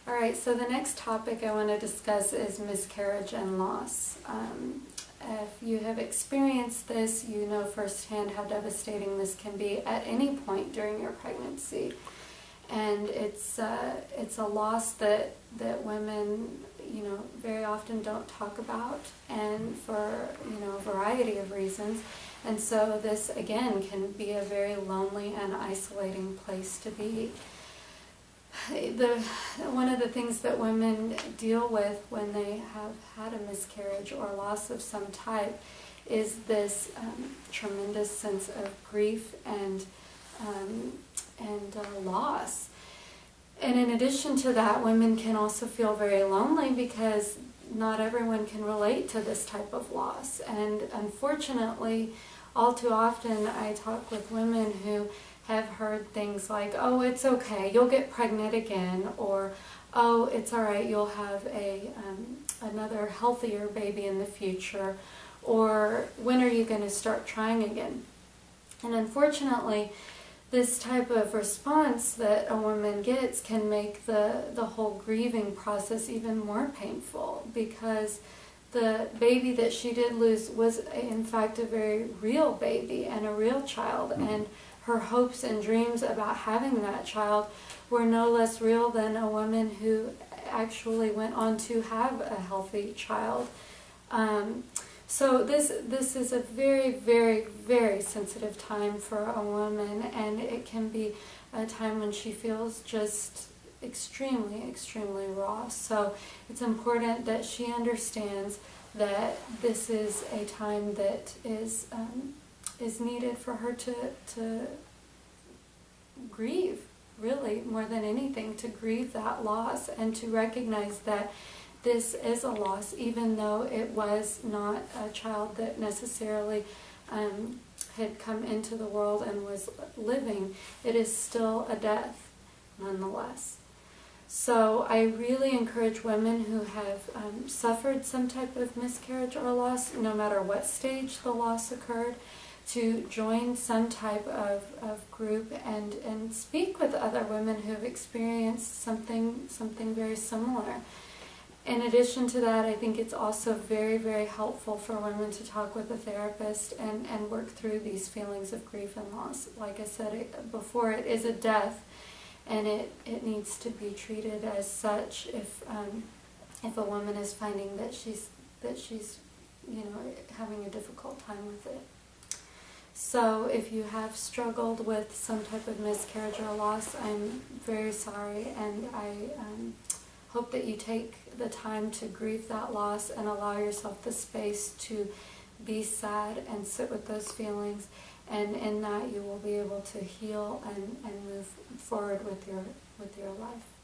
Alright, so the next topic I want to discuss is miscarriage and loss. If you have experienced this, you know firsthand how devastating this can be at any point during your pregnancy. And it's a loss that women, very often don't talk about, and for, a variety of reasons. And so this, again, can be a very lonely and isolating place to be. One of the things that women deal with when they have had a miscarriage or loss of some type is this tremendous sense of grief and loss. And in addition to that, women can also feel very lonely because not everyone can relate to this type of loss. And unfortunately, all too often I talk with women who have heard things like, oh, it's okay, you'll get pregnant again, or oh, it's all right, you'll have another healthier baby in the future, or when are you going to start trying again? And unfortunately, this type of response that a woman gets can make the whole grieving process even more painful, because the baby that she did lose was in fact a very real baby and a real child, and her hopes and dreams about having that child were no less real than a woman who actually went on to have a healthy child. So this is a very, very, very sensitive time for a woman, and it can be a time when she feels just extremely, extremely raw. So it's important that she understands that this is a time that is needed for her to grieve, really, more than anything, to grieve that loss and to recognize that this is a loss, even though it was not a child that necessarily had come into the world and was living. It is still a death, nonetheless. So I really encourage women who have suffered some type of miscarriage or loss, no matter what stage the loss occurred, to join some type of group and speak with other women who have experienced something very similar. In addition to that, I think it's also very, very helpful for women to talk with a therapist and work through these feelings of grief and loss. Like I said before, it is a death, and it needs to be treated as such if a woman is finding that she's having a difficult time with it. So if you have struggled with some type of miscarriage or loss, I'm very sorry, and I hope that you take the time to grieve that loss and allow yourself the space to be sad and sit with those feelings, and in that you will be able to heal and move forward with your life.